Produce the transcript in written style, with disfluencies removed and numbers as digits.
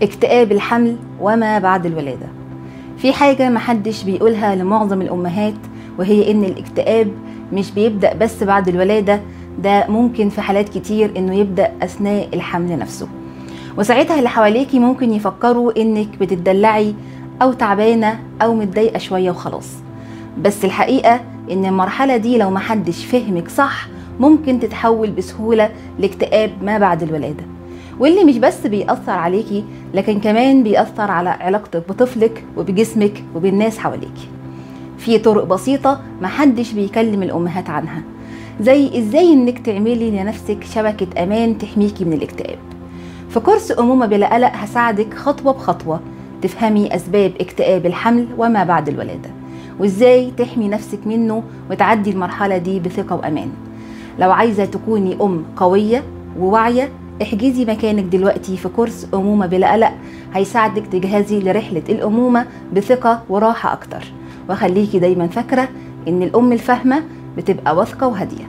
اكتئاب الحمل وما بعد الولادة. في حاجة محدش بيقولها لمعظم الأمهات، وهي إن الاكتئاب مش بيبدأ بس بعد الولادة، ده ممكن في حالات كتير إنه يبدأ أثناء الحمل نفسه. وساعتها اللي حواليكي ممكن يفكروا إنك بتدلعي أو تعبانة أو متضايقة شوية وخلاص. بس الحقيقة إن المرحلة دي لو محدش فهمك صح ممكن تتحول بسهولة لاكتئاب ما بعد الولادة، واللي مش بس بيأثر عليكي لكن كمان بيأثر على علاقتك بطفلك وبجسمك وبالناس حواليكي. في طرق بسيطة محدش بيكلم الأمهات عنها، زي إزاي إنك تعملي لنفسك شبكة أمان تحميكي من الاكتئاب. في كورس أمومة بلا قلق هساعدك خطوة بخطوة تفهمي أسباب اكتئاب الحمل وما بعد الولادة، وإزاي تحمي نفسك منه وتعدي المرحلة دي بثقة وأمان. لو عايزة تكوني أم قوية وواعية، احجزي مكانك دلوقتي في كورس أمومة بلا قلق، هيساعدك تجهزي لرحلة الأمومة بثقة وراحة أكتر. وخليكي دايما فاكرة إن الأم الفاهمة بتبقى واثقة وهادية.